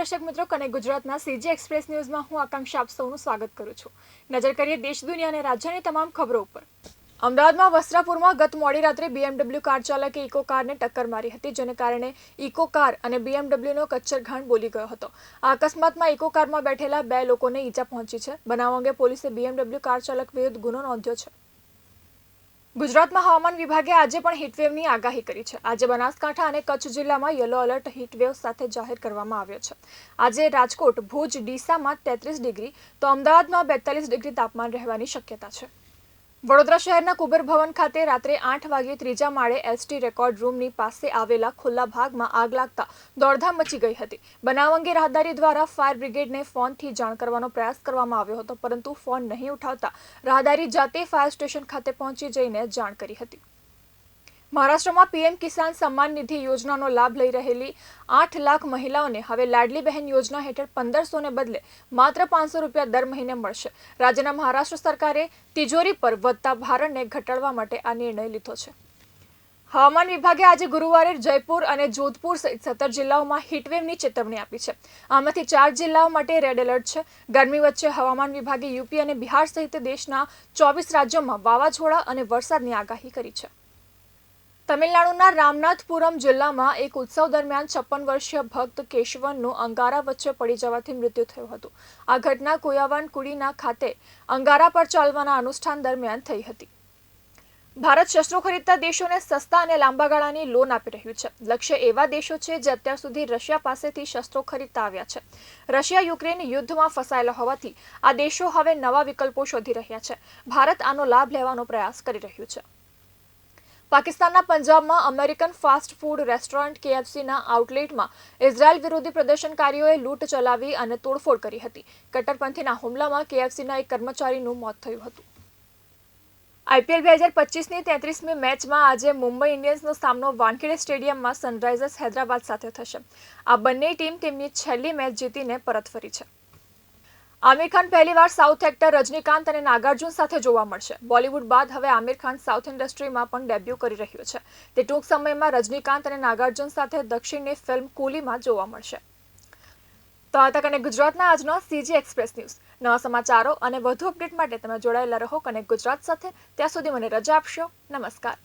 દર્શક મિત્રો, કનેક્ટ ગુજરાતના સીજી એક્સપ્રેસ ન્યૂઝમાં હું આકાંક્ષા આપ સૌનું સ્વાગત કરું છું। નજર કરીએ દેશ દુનિયા અને રાજ્યની તમામ ખબરો ઉપર। અમદાવાદમાં વસ્ત્રાપુરમાં ગત મોડી રાત્રે BMW કાર ચાલકે ઇકો કારને ટક્કર મારી હતી, જેને કારણે ઇકો કાર અને BMWનો કચ્છરઘાણ બોલી ગયો હતો। આ અકસ્માતમાં ઇકો કારમાં બેઠેલા 2 લોકોને ઈજા પહોંચી છે। બનાવ અંગે પોલીસે BMW કાર ચાલક વિરુદ્ધ ગુનો નોંધ્યો છે। ગુજરાતમાં હવામાન વિભાગે આજે પણ હીટવેવની આગાહી કરી છે। આજે બનાસકાંઠા અને કચ્છ જિલ્લામાં યલો એલર્ટ હીટવેવ સાથે જાહેર કરવામાં આવ્યો છે। આજે રાજકોટ, ભુજ, ડીસામાં 33 ડિગ્રી તો અમદાવાદમાં 42 ડિગ્રી તાપમાન રહેવાની શક્યતા છે। વડોદરા શહેરના કુબેર ભવન ખાતે રાત્રે 8 વાગ્યે ત્રીજા માળે એસટી રેકોર્ડ રૂમની પાસે આવેલા ખુલ્લા ભાગમાં આગ લાગતા દોડધામ મચી ગઈ હતી। બનાવ અંગે રાહદારી દ્વારા ફાયર બ્રિગેડને ફોનથી જાણ કરવાનો પ્રયાસ કરવામાં આવ્યો હતો, પરંતુ ફોન નહીં ઉઠાવતા રાહદારી જાતે ફાયર સ્ટેશન ખાતે પહોંચી જઈને જાણ કરી હતી। મહારાષ્ટ્રમાં પીએમ કિસાન સન્માન નિધિ યોજનાનો લાભ લઈ રહેલી 8 લાખ મહિલાઓને હવે લાડલી બહેન યોજના હેઠળ 1500 ને બદલે માત્ર 500 રૂપિયા દર મહિને મળશે। રાજ્યના મહારાષ્ટ્ર સરકારે તિજોરી પર વધતા ભારણને ઘટાડવા માટે આ નિર્ણય લીધો છે। હવામાન વિભાગે આજે ગુરુવારે જયપુર અને જોધપુર સહિત 17 જિલ્લાઓમાં હીટવેવની ચેતવણી આપી છે। આમાંથી 4 જિલ્લાઓ માટે રેડ એલર્ટ છે। ગરમી વચ્ચે હવામાન વિભાગે યુપી અને બિહાર સહિત દેશના 24 રાજ્યોમાં વાવાઝોડા અને વરસાદની આગાહી કરી છે। તમિલનાડુના રામનાથપુરમ જિલ્લામાં એક ઉત્સવ દરમિયાન 56 વર્ષીય ભક્ત કેશવનનું અંગારા વચ્ચે પડી જવાથી મૃત્યુ થયું હતું। આ ઘટના કોયાવાનકુડીના ખાતે અંગારા પર ચાલવાના અનુષ્ઠાન દરમિયાન થઈ હતી। ભારત શસ્ત્રો ખરીદતા દેશોને સસ્તા અને લાંબા ગાળાની લોન આપી રહ્યું છે। લક્ષ્ય એવા દેશો છે જે અત્યાર સુધી રશિયા પાસેથી શસ્ત્રો ખરીદતા આવ્યા છે। રશિયા યુક્રેન યુદ્ધમાં ફસાયેલા હોવાથી આ દેશો હવે નવા વિકલ્પો શોધી રહ્યા છે। ભારત આનો લાભ લેવાનો પ્રયાસ કરી રહ્યું છે। પાકિસ્તાનના પંજાબમાં અમેરિકન ફાસ્ટ ફૂડ રેસ્ટોરન્ટ KFCના આઉટલેટમાં ઇઝરાયલ વિરોધી પ્રદર્શનકારીઓએ લૂંટ ચલાવી અને તોડફોડ કરી હતી। કટ્ટરપંથીના હુમલામાં KFCના એક કર્મચારીનું મોત થયું હતું। IPL 2025ની 33મી મેચમાં આજે મુંબઈ ઇન્ડિયન્સનો સામનો વાનખેડે સ્ટેડિયમમાં સનરાઇઝર્સ હૈદરાબાદ સાથે થશે। આ બંને ટીમ તેમની છેલ્લી મેચ જીતીને પરત ફરી છે। આમિર ખાન પહેલીવાર સાઉથ એક્ટર રજનીકાંત અને નાગાર્જુન સાથે જોવા મળશે। બોલિવૂડ બાદ હવે આમિર ખાન સાઉથ ઇન્ડસ્ટ્રીમાં પણ ડેબ્યુ કરી રહ્યો છે। તે ટૂંક સમયમાં રજનીકાંત અને નાગાર્જુન સાથે દક્ષિણની ફિલ્મ કુલીમાં જોવા મળશે। તો આ હતા કનેક્ટ ગુજરાતના આજનો સીજી એક્સપ્રેસ ન્યૂઝ। નવા સમાચારો અને વધુ અપડેટ માટે તમે જોડાયેલા રહો કનેક્ટ ગુજરાત સાથે। ત્યાં સુધી મને રજા આપશો। નમસ્કાર।